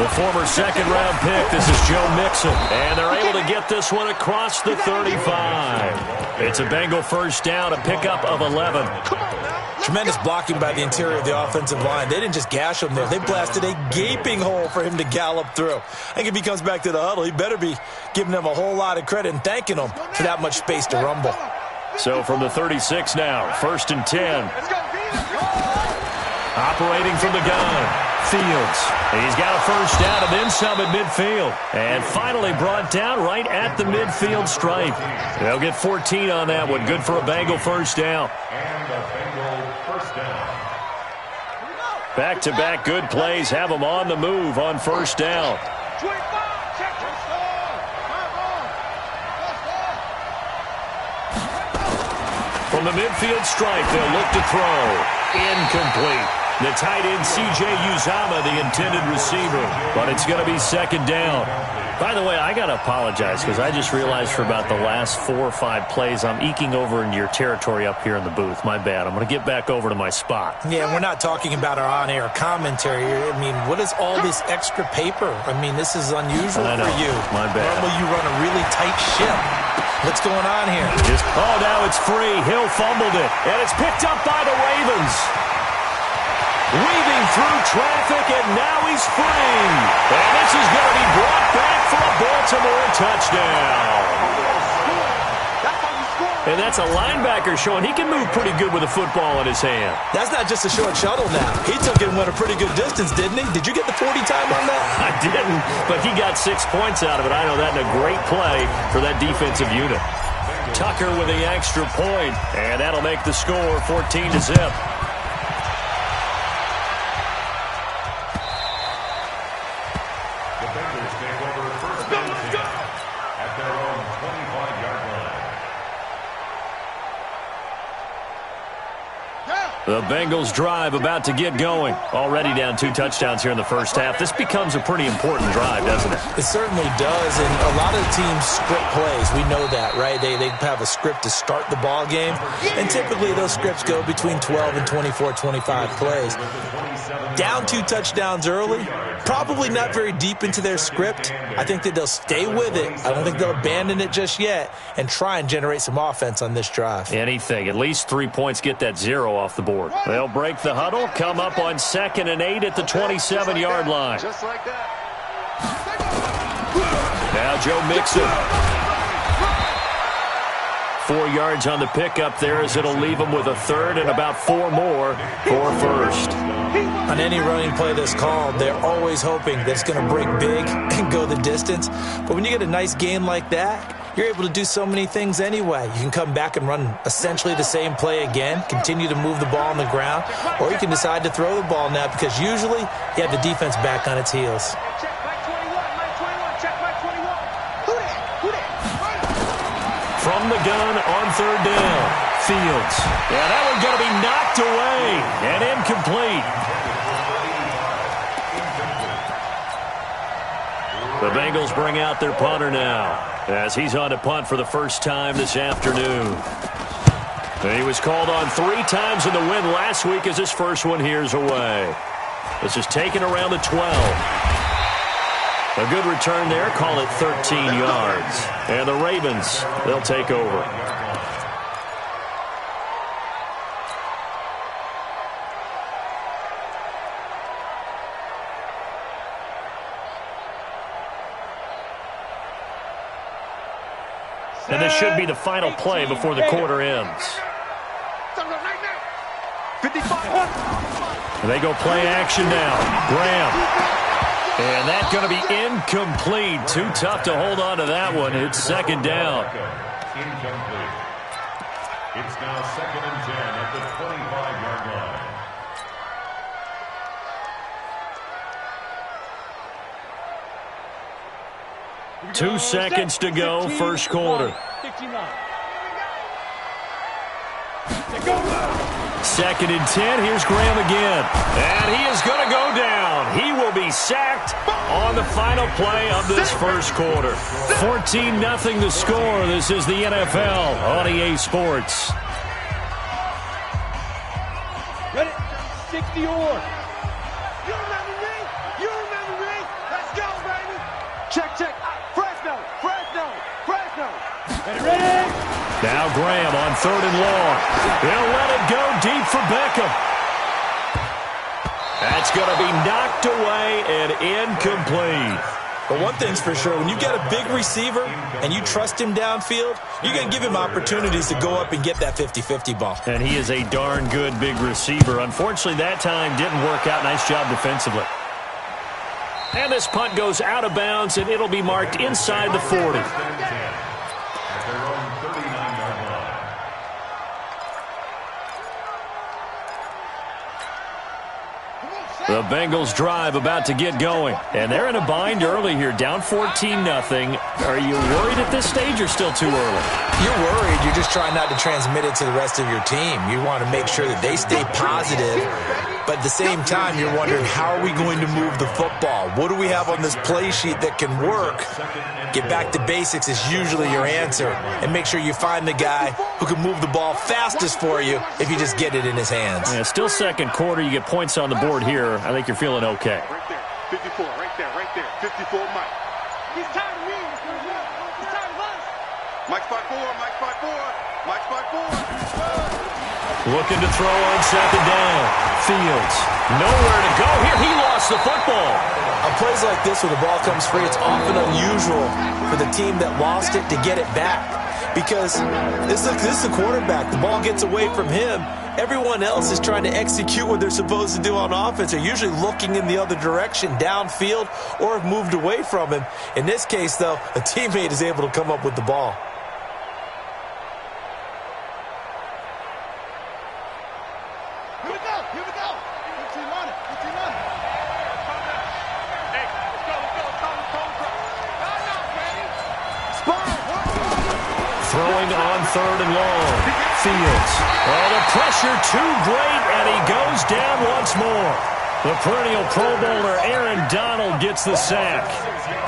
The former second-round pick, this is Joe Mixon. And they're able to get this one across the 35. It's a Bengal first down, a pickup of 11. Tremendous blocking by the interior of the offensive line. They didn't just gash him there. They blasted a gaping hole for him to gallop through. I think if he comes back to the huddle, he better be giving them a whole lot of credit and thanking them for that much space to rumble. So from the 36 now, 1st and 10. Operating from the gun. Fields. He's got a first down and then some at midfield. And finally brought down right at the midfield stripe. They'll get 14 on that one. Good for a Bengal first down. Back-to-back good plays have them on the move on first down. From the midfield stripe, they'll look to throw. Incomplete. The tight end, C.J. Uzama, the intended receiver. But it's going to be second down. By the way, I got to apologize because I just realized for about the last 4 or 5 plays, I'm eking over into your territory up here in the booth. My bad. I'm going to get back over to my spot. Yeah, we're not talking about our on-air commentary here. I mean, what is all this extra paper? I mean, this is unusual for you. My bad. Normally you run a really tight ship. What's going on here? Now it's free. Hill fumbled it. And it's picked up by the Ravens. Weaving through traffic, and now he's free. And this is going to be brought back for a Baltimore touchdown. And that's a linebacker showing he can move pretty good with a football in his hand. That's not just a short shuttle now. He took it and went a pretty good distance, didn't he? Did you get the 40 time on that? I didn't, but he got 6 points out of it. I know that in a great play for that defensive unit. Tucker with the extra point, and that'll make the score 14-0. The Bengals drive about to get going. Already down 2 touchdowns here in the first half. This becomes a pretty important drive, doesn't it? It certainly does, and a lot of teams script plays. We know that, right? They have a script to start the ball game, and typically those scripts go between 12 and 24, 25 plays. Down 2 touchdowns early, probably not very deep into their script. I think that they'll stay with it. I don't think they'll abandon it just yet and try and generate some offense on this drive. Anything. At least 3 points, get that 0 off the board. They'll break the huddle, come up on 2nd and 8 at the 27-yard line. Just like that. Now Joe Mixon. 4 yards on the pickup there as it'll leave him with a 3rd and about 4 more for first. On any running play that's called, they're always hoping that it's going to break big and go the distance. But when you get a nice gain like that, you're able to do so many things anyway. You can come back and run essentially the same play again, continue to move the ball on the ground, or you can decide to throw the ball now because usually you have the defense back on its heels. From the gun on 3rd down, Fields. Yeah, that one's going to be knocked away and incomplete. The Bengals bring out their punter now as he's on to punt for the first time this afternoon. He was called on 3 times in the win last week as his first one here's away. This is taken around the 12. A good return there, call it 13 yards. And the Ravens, they'll take over. And this should be the final play before the quarter ends. They go play action now. Graham. And that's going to be incomplete. Too tough to hold on to that one. It's 2nd down. Incomplete. It's now 2nd and 10 at the 25-yard line. 2 seconds to go, first quarter. 2nd and 10. Here's Graham again. And he is going to go down. He will be sacked on the final play of this first quarter. 14-0 the score. This is the NFL on EA Sports. Ready? 60 or. You remember me? You remember me? Now Graham on 3rd and long. He'll let it go deep for Beckham. That's going to be knocked away and incomplete. But one thing's for sure, when you've got a big receiver and you trust him downfield, you're going to give him opportunities to go up and get that 50-50 ball. And he is a darn good big receiver. Unfortunately, that time didn't work out. Nice job defensively. And this punt goes out of bounds, and it'll be marked inside the 40. The Bengals drive about to get going. And they're in a bind early here, down 14-0. Are you worried at this stage or still too early? You're worried. You're just trying not to transmit it to the rest of your team. You want to make sure that they stay positive. But at the same time, you're wondering, how are we going to move the football? What do we have on this play sheet that can work? Get back to basics is usually your answer. And make sure you find the guy who can move the ball fastest for you if you just get it in his hands. Yeah, still second quarter. You get points on the board here. I think you're feeling okay. Right there. 54, right there. 54, Mike. He's tired of me. He's tired of us. Mike spot 4, Mike spot 4. Mike spot 4. Looking to throw on 2nd down. Fields. Nowhere to go here. He lost the football. On plays like this where the ball comes free, it's often unusual for the team that lost it to get it back. Because this is the quarterback. The ball gets away from him. Everyone else is trying to execute what they're supposed to do on offense. They're usually looking in the other direction, downfield, or have moved away from him. In this case, though, a teammate is able to come up with the ball. Here we go. 15 on it. Hey, let's go. Throwing on 3rd and long. Fields. Oh, the pressure too great, and he goes down once more. The perennial Pro Bowler Aaron Donald gets the sack.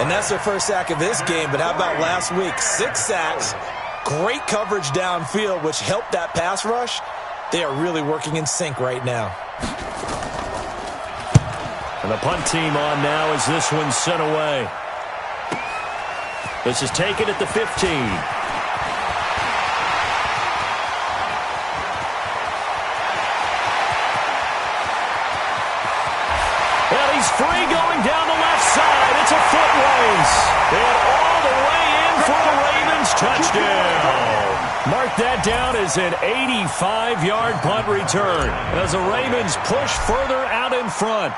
And that's their first sack of this game, but how about last week? 6 sacks, great coverage downfield, which helped that pass rush. They are really working in sync right now. And the punt team on now as this one's sent away. This is taken at the 15. He's free going down the left side. It's a foot race. And all the way in for the Ravens touchdown. Mark that down as an 85-yard punt return as the Ravens push further out in front.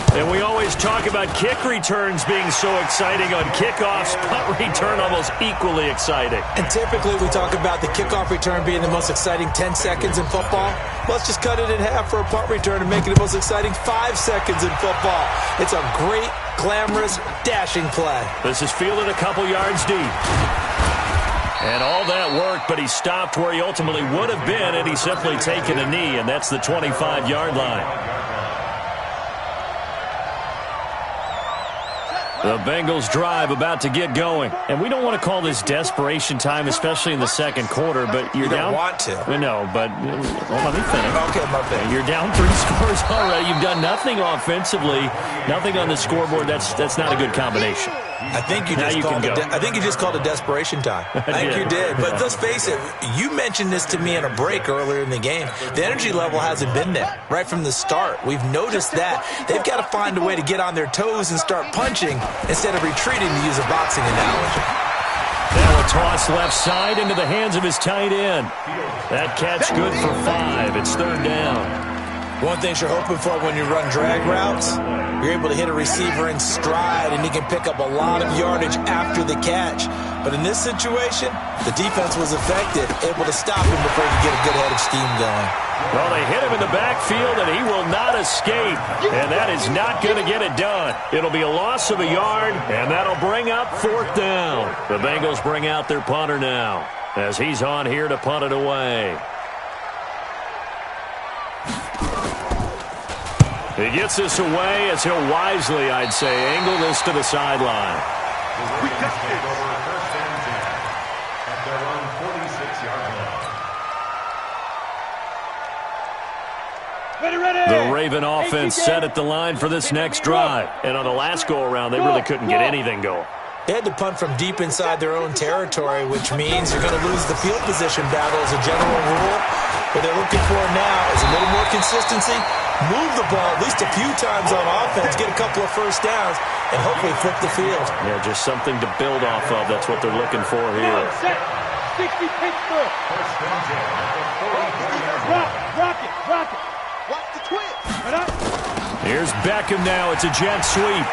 And we always talk about kick returns being so exciting on kickoffs. Punt return almost equally exciting. And typically we talk about the kickoff return being the most exciting 10 seconds in football. Let's just cut it in half for a punt return and make it the most exciting 5 seconds in football. It's a great, glamorous, dashing play. This is fielded a couple yards deep. And all that worked, but he stopped where he ultimately would have been, and he's simply taken a knee, and that's the 25-yard line. The Bengals drive about to get going. And we don't want to call this desperation time, especially in the second quarter, but you're down. You don't want to. No, but well, let me finish. Okay, my bad. You're down 3 scores already. You've done nothing offensively, nothing on the scoreboard. That's not a good combination. I think you just called it desperation time. I think you did. But let's face it, you mentioned this to me in a break earlier in the game. The energy level hasn't been there right from the start. We've noticed that. They've got to find a way to get on their toes and start punching instead of retreating, to use a boxing analogy. Now a toss left side into the hands of his tight end. That catch good for 5. It's 3rd down. One thing you're hoping for when you run drag routes, you're able to hit a receiver in stride, and he can pick up a lot of yardage after the catch. But in this situation, the defense was effective, able to stop him before he could get a good head of steam going. Well, they hit him in the backfield, and he will not escape. And that is not going to get it done. It'll be a loss of a yard, and that'll bring up 4th down. The Bengals bring out their punter now as he's on here to punt it away. He gets this away as he'll wisely, I'd say, angle this to the sideline. We touched it. First and 10 at their own 46-yard line. Ready. The Raven offense set at the line for this next drive. And on the last go-around, they really couldn't get anything going. They had to punt from deep inside their own territory, which means you're going to lose the field position battle as a general rule. What they're looking for now is a little more consistency, move the ball at least a few times on offense, get a couple of first downs, and hopefully flip the field. Yeah, just something to build off of. That's what they're looking for here. Set. 60 Pittsburgh. Rock it. Watch the twist. Here's Beckham now. It's a jet sweep.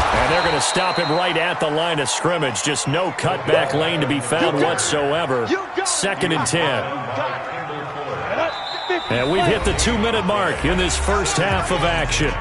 And they're going to stop him right at the line of scrimmage. Just no cutback lane to be found whatsoever. 2nd and 10. And we've hit the 2-minute mark in this first half of action.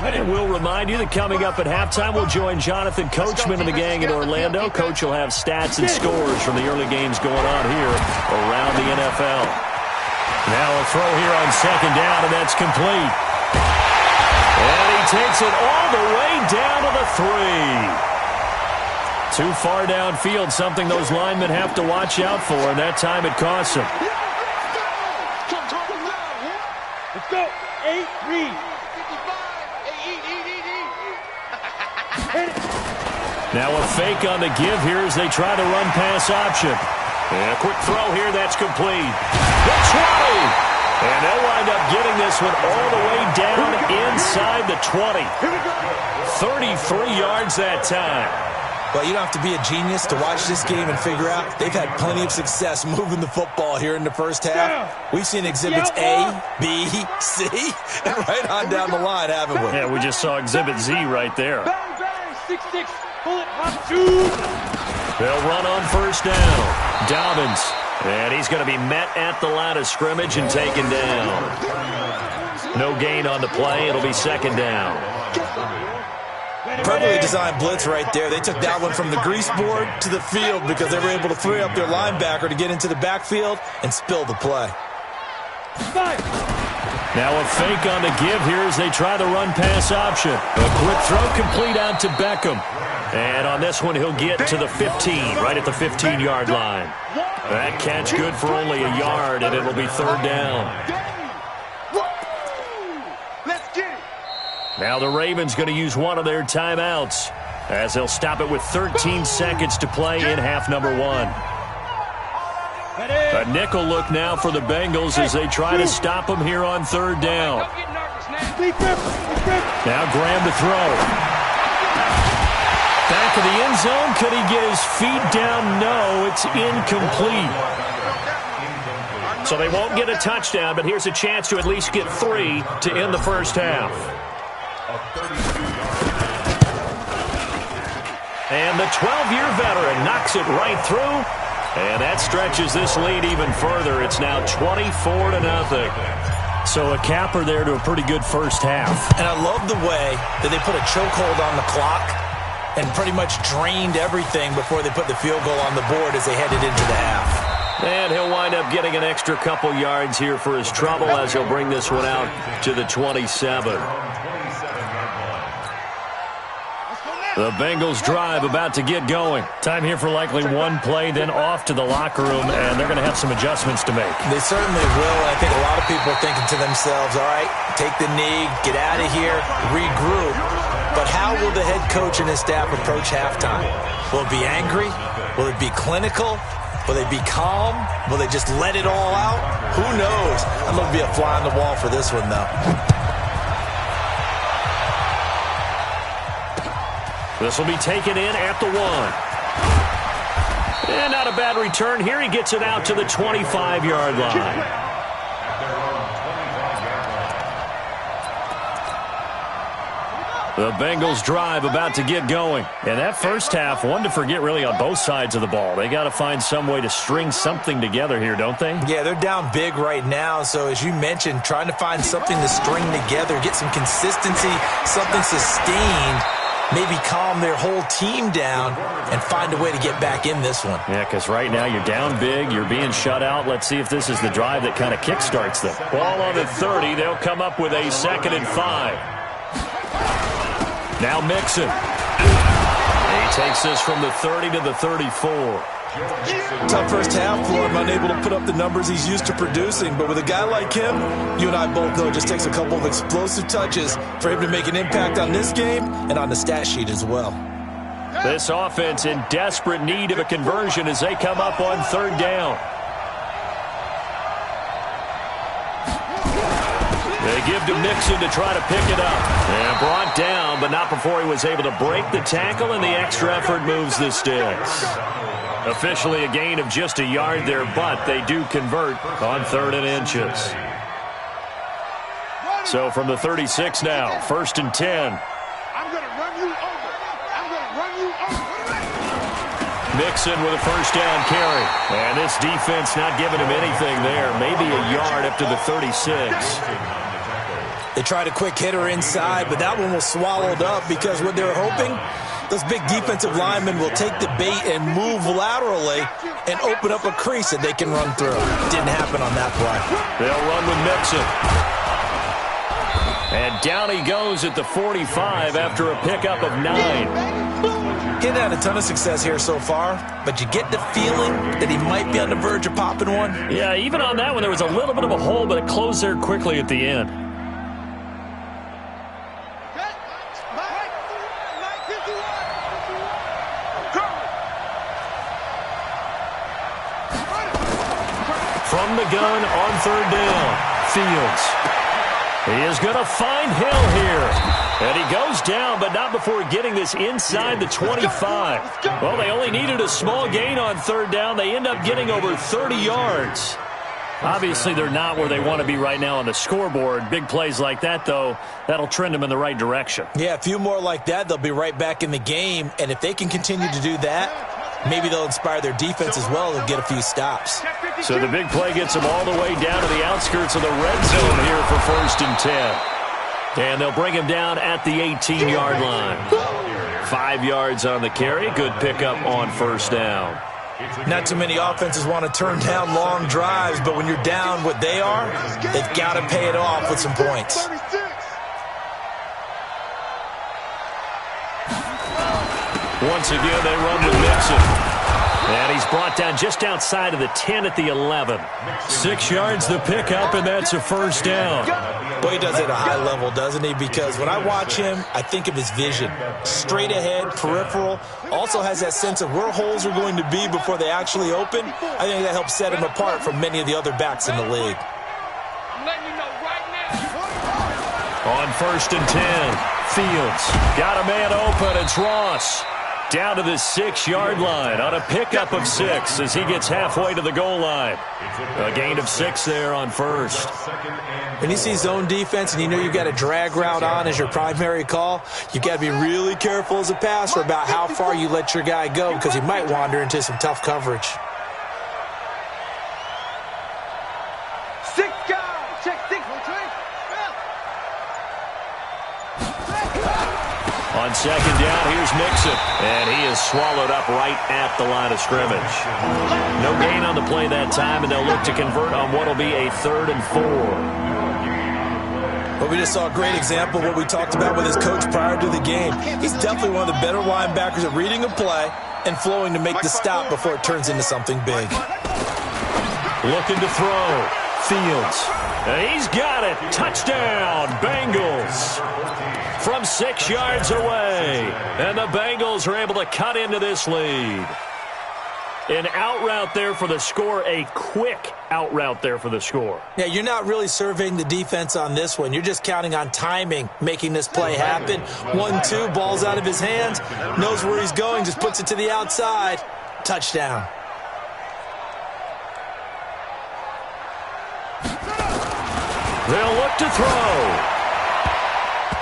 And we'll remind you that coming up at halftime, we'll join Jonathan Coachman and the gang in Orlando. Coach will have stats and scores from the early games going on here around the NFL. Now a throw here on 2nd down, and that's complete. And he takes it all the way down to the 3. Too far downfield, something those linemen have to watch out for, and that time it costs them. Let's go. 8, read. Now a fake on the give here as they try to run pass option. And a quick throw here, that's complete. The 20! And they'll wind up getting this one all the way down inside the 20. 33 yards that time. Well, you don't have to be a genius to watch this game and figure out they've had plenty of success moving the football here in the first half. We've seen exhibits A, B, C, and right on down the line, haven't we? Yeah, we just saw exhibit Z right there. 6-6. Bullet hop 2. They'll run on first down. Dobbins. And he's going to be met at the line of scrimmage and taken down. No gain on the play. It'll be 2nd down. Perfectly designed blitz right there. They took that one from the grease board to the field because they were able to free up their linebacker to get into the backfield and spill the play. 5. Now a fake on the give here as they try the run pass option. A quick throw complete out to Beckham. And on this one, he'll get to the 15, right at the 15-yard line. That catch good for only a yard, and it'll be 3rd down. Now the Ravens going to use one of their timeouts as they'll stop it with 13 seconds to play in half number 1. A nickel look now for the Bengals as they try to stop them here on 3rd down. Now Graham to throw. Back of the end zone. Could he get his feet down? No, it's incomplete. So they won't get a touchdown, but here's a chance to at least get 3 to end the first half. And the 12-year veteran knocks it right through. And that stretches this lead even further. It's now 24-0. So a capper there to a pretty good first half. And I love the way that they put a chokehold on the clock and pretty much drained everything before they put the field goal on the board as they headed into the half. And he'll wind up getting an extra couple yards here for his trouble as he'll bring this one out to the 27. The Bengals drive about to get going. Time here for likely one play, then off to the locker room, and they're going to have some adjustments to make. They certainly will, and I think a lot of people are thinking to themselves, all right, take the knee, get out of here, regroup. But how will the head coach and his staff approach halftime? Will it be angry? Will it be clinical? Will they be calm? Will they just let it all out? Who knows? I'm going to be a fly on the wall for this one, though. This will be taken in at the 1. And not a bad return here. He gets it out to the 25-yard line. The Bengals drive about to get going. And that first half, one to forget really on both sides of the ball. They got to find some way to string something together here, don't they? Yeah, they're down big right now. So as you mentioned, trying to find something to string together, get some consistency, something sustained, maybe calm their whole team down and find a way to get back in this one. Yeah, because right now you're down big, you're being shut out. Let's see if this is the drive that kind of kickstarts them. Ball on the 30. They'll come up with a 2nd and 5. Now Mixon. He takes this from the 30 to the 34. Tough first half for him, unable to put up the numbers he's used to producing. But with a guy like him, you and I both know it just takes a couple of explosive touches for him to make an impact on this game and on the stat sheet as well. This offense in desperate need of a conversion as they come up on third down. They give to Mixon to try to pick it up. And brought down, but not before he was able to break the tackle, and the extra effort moves the sticks. Officially a gain of just a yard there, but they do convert on 3rd and inches. So from the 36 now, 1st and 10. I'm going to run you over. I'm going to run you over. Mixon with a first down carry. And this defense not giving him anything there. Maybe a yard up to the 36. They tried a quick hitter inside, but that one was swallowed up because what they were hoping, those big defensive linemen will take the bait and move laterally and open up a crease that they can run through. Didn't happen on that play. They'll run with Mixon. And down he goes at the 45 after a pickup of 9. He hadn't had a ton of success here so far, but you get the feeling that he might be on the verge of popping one. Yeah, even on that one, there was a little bit of a hole, but it closed there quickly at the end. From the gun on 3rd down, Fields. He is going to find Hill here. And he goes down, but not before getting this inside the 25. Well, they only needed a small gain on 3rd down. They end up getting over 30 yards. Obviously, they're not where they want to be right now on the scoreboard. Big plays like that, though, that'll trend them in the right direction. Yeah, a few more like that, they'll be right back in the game. And if they can continue to do that, maybe they'll inspire their defense as well and get a few stops. So the big play gets them all the way down to the outskirts of the red zone here for 1st and 10. And they'll bring him down at the 18-yard line. 5 yards on the carry. Good pickup on 1st down. Not too many offenses want to turn down long drives, but when you're down what they are, they've got to pay it off with some points. Once again, they run with Mixon. And he's brought down just outside of the 10 at the 11. 6 yards the pickup, and that's a 1st down. Boy, he does it at a high level, doesn't he? Because when I watch him, I think of his vision. Straight ahead, peripheral. Also has that sense of where holes are going to be before they actually open. I think that helps set him apart from many of the other backs in the league. I'm letting you know right now. On 1st and 10, Fields got a man open. It's Ross. Down to the 6-yard line on a pickup of 6 as he gets halfway to the goal line. A gain of 6 there on 1st. When you see zone defense and you know you've got a drag route on as your primary call, you've got to be really careful as a passer about how far you let your guy go because he might wander into some tough coverage. 6 guys. Check 6. On 2nd down, here's Mixon. And he is swallowed up right at the line of scrimmage. No gain on the play that time, and they'll look to convert on what will be a 3rd and 4. Well, we just saw a great example of what we talked about with his coach prior to the game. He's definitely one of the better linebackers at reading a play and flowing to make the stop before it turns into something big. Looking to throw. Fields. And he's got it. Touchdown, Bengals. From 6 yards away. And the Bengals are able to cut into this lead. An out route there for the score, a quick out route there for the score. Yeah, you're not really surveying the defense on this one. You're just counting on timing, making this play happen. 1-2, ball's out of his hands, knows where he's going, just puts it to the outside. Touchdown. They'll look to throw.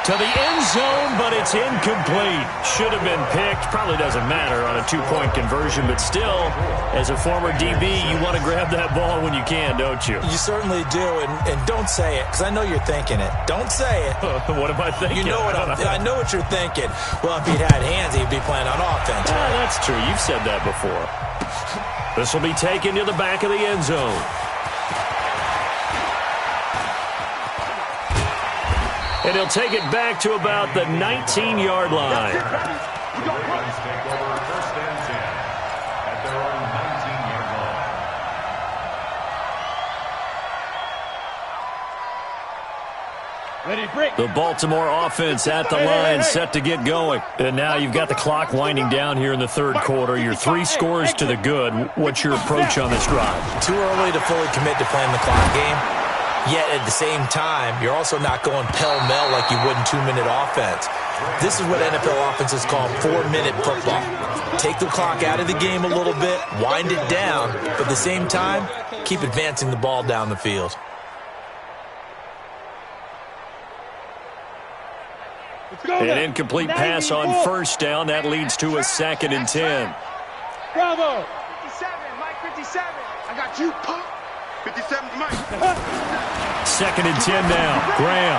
To the end zone, but it's incomplete. Should have been picked. Probably doesn't matter on a 2-point conversion, but still, as a former DB, you want to grab that ball when you can, don't you? You certainly do, and don't say it, because I know you're thinking it. Don't say it. What am I thinking? You know what I know what you're thinking. Well, if he'd had hands, he'd be playing on offense. Right? That's true. You've said that before. This will be taken to the back of the end zone. And he'll take it back to about the 19-yard line. Ravens take over 1st and 10 at their own The Baltimore offense at the line, set to get going. And now you've got the clock winding down here in the third quarter. You're 3 scores to the good. What's your approach on this drive? Too early to fully commit to playing the clock game. Yet at the same time, you're also not going pell-mell like you would in 2-minute offense. This is what NFL offenses call 4-minute football. Take the clock out of the game a little bit, wind it down, but at the same time, keep advancing the ball down the field. An incomplete pass on first down. That leads to a 2nd and 10. Bravo. 57, Mike 57. I got you, punk. 57's Mike. 2nd and 10 now. Graham.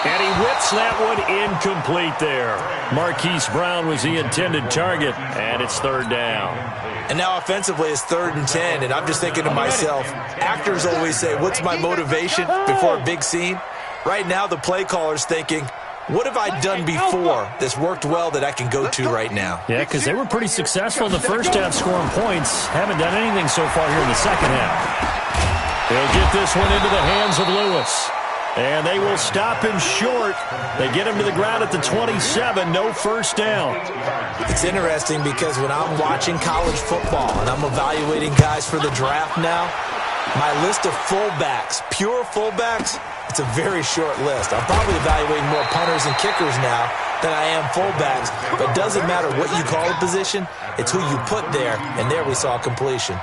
And he whips that one incomplete there. Marquise Brown was the intended target, and it's 3rd down. And now offensively it's 3rd and 10, and I'm just thinking to myself, actors always say, what's my motivation before a big scene? Right now the play caller's thinking, what have I done before that's worked well that I can go to right now? Yeah, because they were pretty successful in the first half scoring points. Haven't done anything so far here in the second half. They'll get this one into the hands of Lewis. And they will stop him short. They get him to the ground at the 27. No first down. It's interesting because when I'm watching college football and I'm evaluating guys for the draft now, my list of fullbacks, pure fullbacks, it's a very short list. I'm probably evaluating more punters and kickers now than I am fullbacks. But it doesn't matter what you call a position. It's who you put there. And there we saw completion.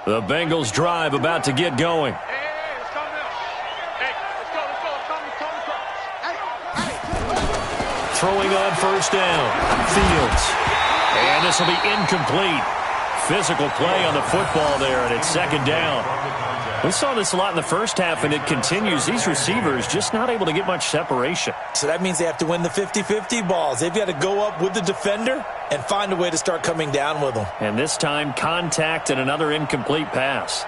The Bengals drive about to get going. Hey, let's go now. Hey, let's go. Hey. Throwing on first down. Fields. And this will be incomplete. Physical play on the football there, and it's 2nd down. We saw this a lot in the first half, and it continues. These receivers just not able to get much separation. So that means they have to win the 50-50 balls. They've got to go up with the defender and find a way to start coming down with them. And this time, contact and another incomplete pass.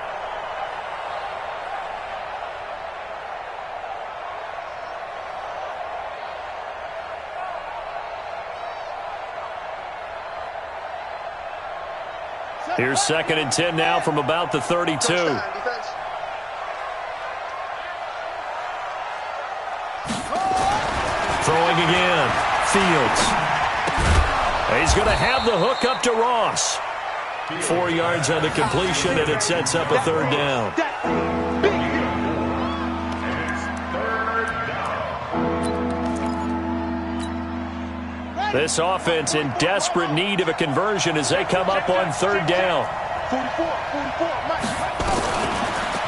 Here's 2nd and 10 now from about the 32. Throwing again. Fields. He's going to have the hook up to Ross. 4 yards on the completion, and it sets up a 3rd down. This offense in desperate need of a conversion as they come up on 3rd down.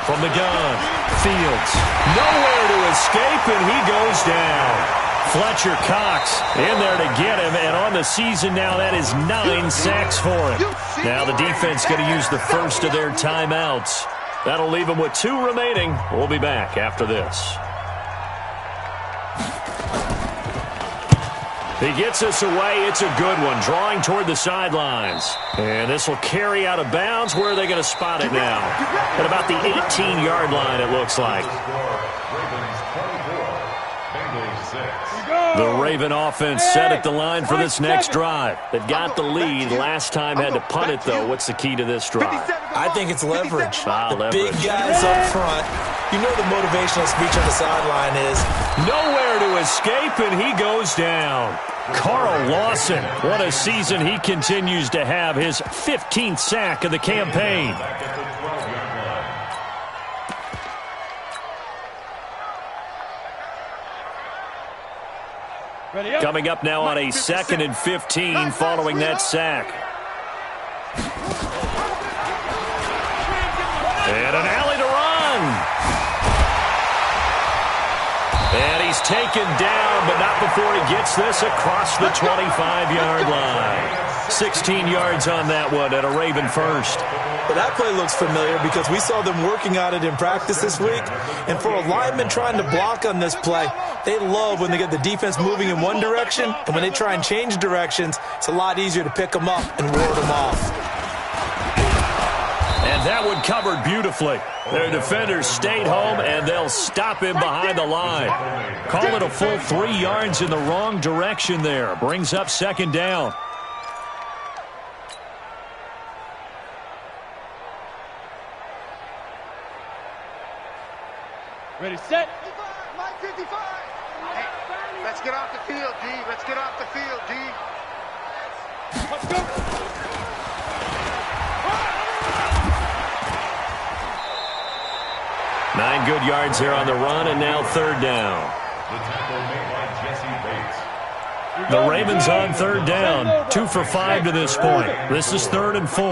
From the gun, Fields. Nowhere to escape, and he goes down. Fletcher Cox in there to get him, and on the season now, that is 9 sacks for him. Now the defense going to use the first of their timeouts. That'll leave them with 2 remaining. We'll be back after this. He gets us away. It's a good one, drawing toward the sidelines. And this will carry out of bounds. Where are they going to spot it now? At about the 18-yard line, it looks like. The Raven offense set at the line for this next drive. They've got the lead. Last time had to punt it, though. What's the key to this drive? I think it's leverage. Leverage. Big guys up front. You know the motivational speech on the sideline is, nowhere to escape, and he goes down. Carl Lawson, what a season he continues to have. His 15th sack of the campaign. Coming up now on a 2nd and 15 following that sack. And an alley to run. And he's taken down, but not before he gets this across the 25-yard line. 16 yards on that one at a Raven first. Well, that play looks familiar because we saw them working on it in practice this week. And for a lineman trying to block on this play, they love when they get the defense moving in one direction. And when they try and change directions, it's a lot easier to pick them up and ward them off. And that one covered beautifully. Their defenders stayed home, and they'll stop him behind the line. Call it a full 3 yards in the wrong direction there. Brings up 2nd down. Ready, set. 55. Hey, let's get off the field, D. Let's get off the field, D. Let's go. 9 good yards there on the run, and now third down. The tackle made by Jesse Bates. The Ravens on third down, 2 for 5 to this point. This is 3rd and 4.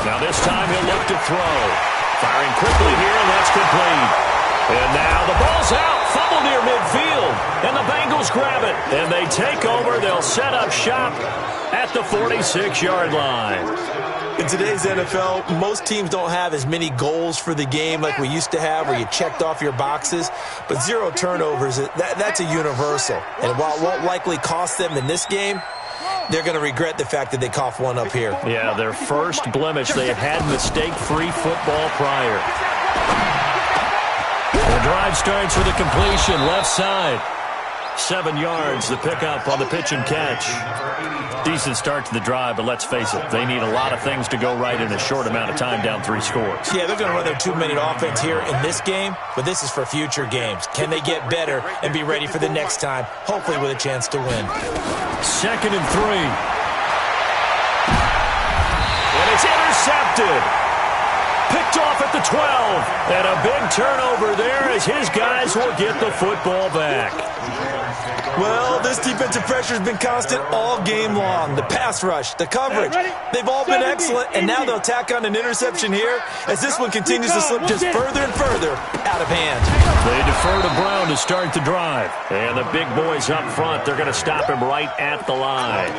Now this time he'll look to throw. Firing quickly here, and that's complete. And now the ball's out, fumble near midfield, and the Bengals grab it. And they take over. They'll set up shop at the 46-yard line. In today's NFL, most teams don't have as many goals for the game like we used to have, where you checked off your boxes. But 0 turnovers, that's a universal. And while it won't likely cost them in this game, they're going to regret the fact that they coughed one up here. Yeah, their first blemish. They have had mistake-free football prior. The drive starts with a completion, left side. 7 yards, the pickup on the pitch and catch. Decent start to the drive, but let's face it, they need a lot of things to go right in a short amount of time, down 3 scores. Yeah, they're going to run their 2-minute offense here in this game, but this is for future games. Can they get better and be ready for the next time, hopefully with a chance to win? 2nd and 3. And it's intercepted. Picked off at the 12. And a big turnover there as his guys will get the football back. Well, this defensive pressure has been constant all game long. The pass rush, the coverage, they've all been excellent, and now they'll tack on an interception here as this one continues to slip just further and further out of hand. They defer to Brown to start the drive. And the big boys up front, they're going to stop him right at the line.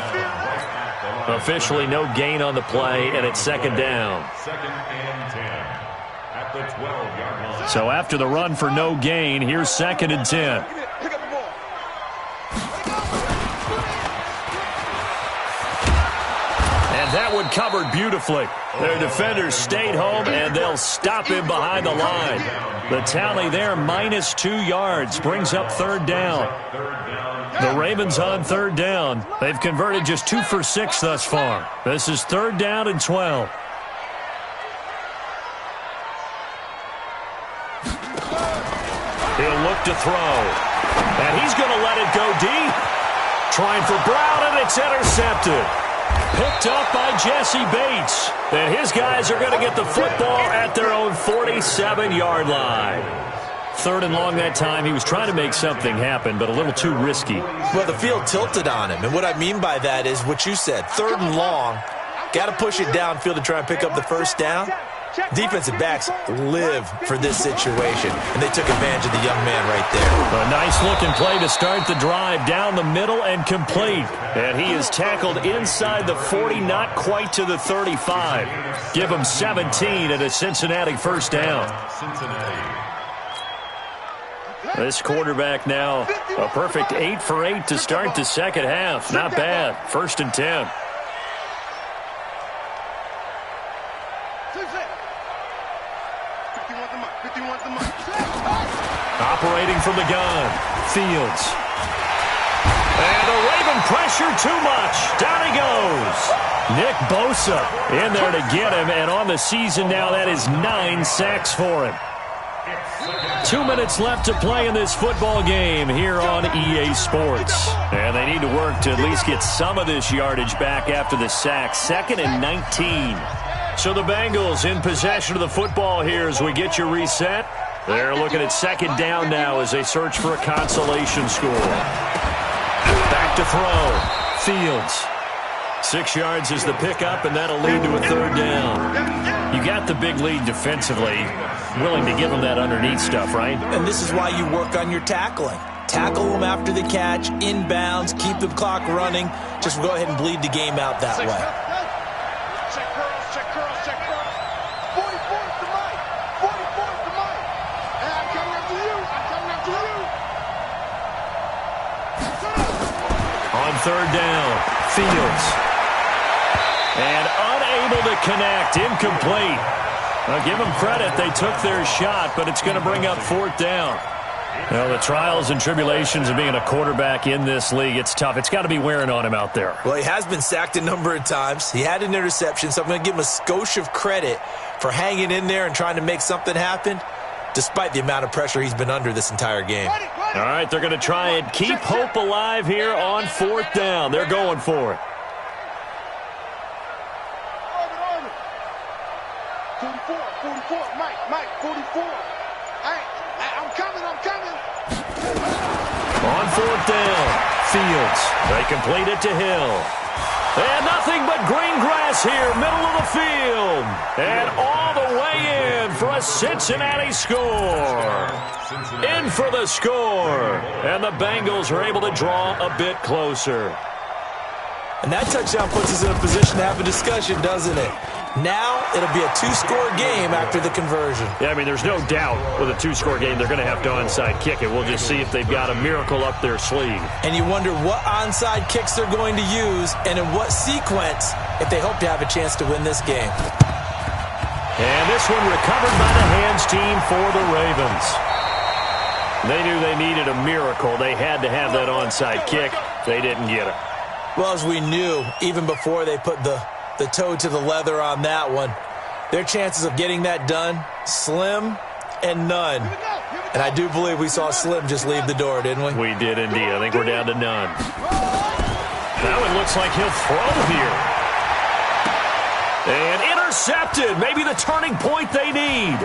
Officially no gain on the play, and it's 2nd down. 2nd and 10 at the 12-yard line. So after the run for no gain, here's 2nd and 10. That one covered beautifully. Their defenders stayed home, and they'll stop him behind the line. The tally there, -2 yards, brings up 3rd down. The Ravens on 3rd down. They've converted just 2 for 6 thus far. This is 3rd down and 12. He'll look to throw. And he's going to let it go deep. Trying for Brown, and it's intercepted. Picked up by Jesse Bates. And his guys are going to get the football at their own 47-yard line. 3rd and long that time. He was trying to make something happen, but a little too risky. Well, the field tilted on him. And what I mean by that is what you said. 3rd and long. Got to push it downfield to try and pick up the first down. Defensive backs live for this situation, and they took advantage of the young man right there. A nice-looking play to start the drive down the middle and complete. And he is tackled inside the 40, not quite to the 35. Give him 17 and a Cincinnati first down. This quarterback now a perfect 8 for 8 to start the second half. Not bad. 1st and 10. Operating from the gun, Fields. And the Raven pressure too much. Down he goes. Nick Bosa in there to get him, and on the season now, that is 9 sacks for him. 2 minutes left to play in this football game here on EA Sports. And they need to work to at least get some of this yardage back after the sack. 2nd and 19. So the Bengals in possession of the football here as we get you reset. They're looking at 2nd down now as they search for a consolation score. Back to throw. Fields. 6 yards is the pickup, and that'll lead to a 3rd down. You got the big lead defensively. Willing to give them that underneath stuff, right? And this is why you work on your tackling. Tackle them after the catch, inbounds, keep the clock running. Just go ahead and bleed the game out that way. Check curls, check curls, check curls. 44's the mic. 44's the mic. And I'm coming up to you. I'm coming up to you. On 3rd down, Fields. And unable to connect, incomplete. I'll give them credit. They took their shot, but it's going to bring up 4th down. Well, the trials and tribulations of being a quarterback in this league, it's tough. It's got to be wearing on him out there. Well, he has been sacked a number of times. He had an interception, so I'm going to give him a skosh of credit for hanging in there and trying to make something happen. despite the amount of pressure he's been under this entire game. All right, they're going to try and keep hope alive here on 4th down. They're going for it. 44, Mike, 44. I'm coming. On 4th down, Fields. They complete it to Hill. And nothing but green grass here, middle of the field. And all the way in for a Cincinnati score. In for the score. And the Bengals are able to draw a bit closer. And that touchdown puts us in a position to have a discussion, doesn't it? Now it'll be a 2-score game after the conversion. Yeah, I mean, there's no doubt with a 2-score game they're going to have to onside kick it. We'll just see if they've got a miracle up their sleeve. And you wonder what onside kicks they're going to use and in what sequence if they hope to have a chance to win this game. And this one recovered by the hands team for the Ravens. They knew they needed a miracle. They had to have that onside kick. They didn't get it. Well, as we knew, even before they put the toe to the leather on that one, their chances of getting that done, slim and none. And I do believe we saw Slim just leave the door, didn't we? We did indeed. I think we're down to none. Now it looks like he'll throw here. And intercepted. Maybe the turning point they need.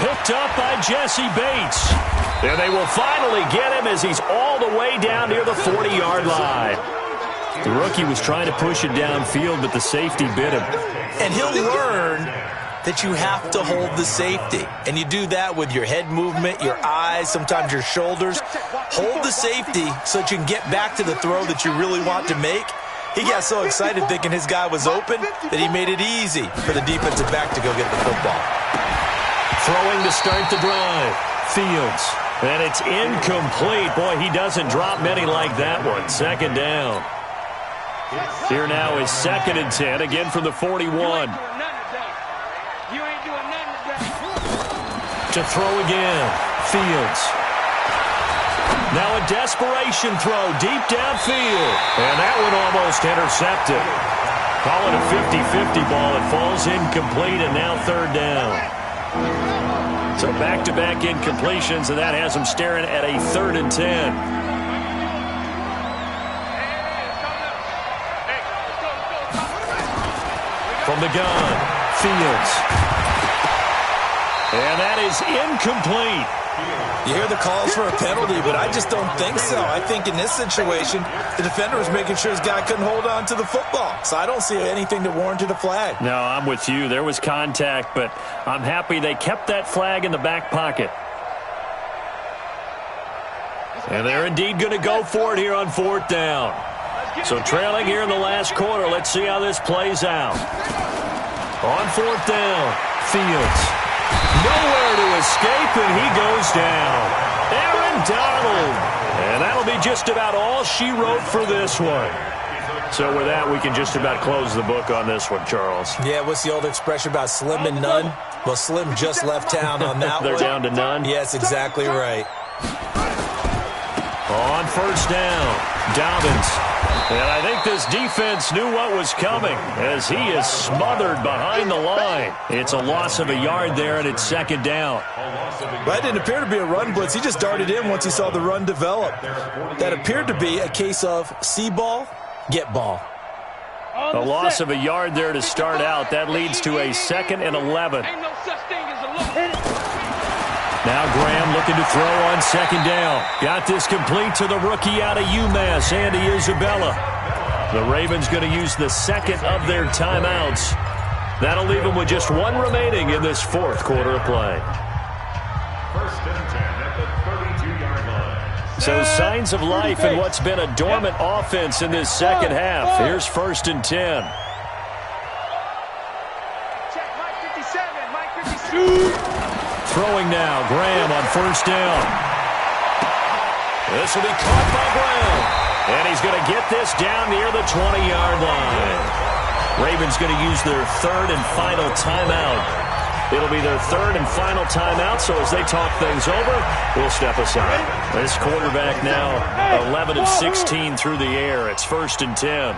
Picked up by Jesse Bates. And they will finally get him as he's all the way down near the 40-yard line. The rookie was trying to push it downfield, but the safety bit him. And he'll learn that you have to hold the safety. And you do that with your head movement, your eyes, sometimes your shoulders. Hold the safety so that you can get back to the throw that you really want to make. He got so excited thinking his guy was open that he made it easy for the defensive back to go get the football. Throwing to start the drive. Fields. And it's incomplete. Boy, he doesn't drop many like that one. 2nd down. Here now is 2nd and 10, again from the 41. To throw again, Fields. Now a desperation throw deep downfield. And that one almost intercepted. Call it a 50-50 ball. It falls incomplete, and now 3rd down. So back-to-back incompletions, and that has them staring at a 3rd and 10. From the gun, Fields. And that is incomplete. You hear the calls for a penalty, but I just don't think so. I think in this situation, the defender was making sure his guy couldn't hold on to the football. So I don't see anything that warranted a flag. No, I'm with you. There was contact, but I'm happy they kept that flag in the back pocket. And they're indeed going to go for it here on 4th down. So trailing here in the last quarter. Let's see how this plays out. On 4th down, Fields. Nowhere to escape, and he goes down. Aaron Donald. And that'll be just about all she wrote for this one. So with that, we can just about close the book on this one, Charles. Yeah, what's the old expression about slim and none? Well, Slim just left town on that They're one. down to none? Yes, exactly right. On 1st down, Dobbins. And I think this defense knew what was coming as he is smothered behind the line. It's a loss of a yard there, and it's 2nd down. That didn't appear to be a run blitz. He just darted in once he saw the run develop. That appeared to be a case of see ball, get ball. A loss of a yard there to start out. That leads to a 2nd and 11. Now Graham looking to throw on 2nd down. Got this complete to the rookie out of UMass, Andy Isabella. The Ravens going to use the 2nd of their timeouts. That'll leave them with just one remaining in this 4th quarter of play. 1st and 10 at the 32-yard line. So signs of life in what's been a dormant offense in this 2nd half. Here's 1st and 10. Check, Mike 57, Mike 57. Throwing now, Graham on 1st down. This will be caught by Graham. And he's going to get this down near the 20-yard line. Ravens going to use their 3rd and final timeout. It'll be their 3rd and final timeout, so as they talk things over, we'll step aside. This quarterback now 11 of 16 through the air. It's 1st and 10.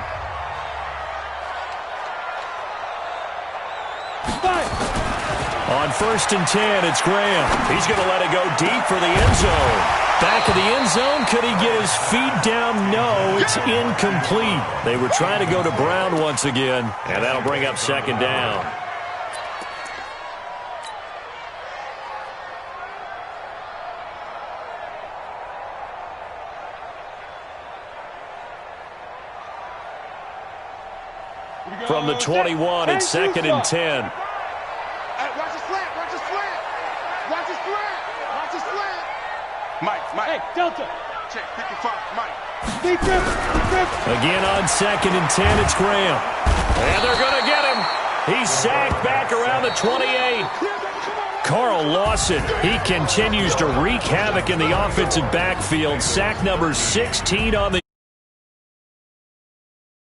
On 1st and 10, it's Graham. He's going to let it go deep for the end zone. Back of the end zone. Could he get his feet down? No, it's incomplete. They were trying to go to Brown once again, and that'll bring up 2nd down. From the 21, it's 2nd and 10. Hey, watch the slant, watch the slant. Watch the slant, watch the slant. Mike. Hey, Delta. Check 55, Mike. Deep grip. Again on 2nd and 10, it's Graham. And they're going to get him. He's sacked back around the 28. Carl Lawson, he continues to wreak havoc in the offensive backfield. Sack number 16 on the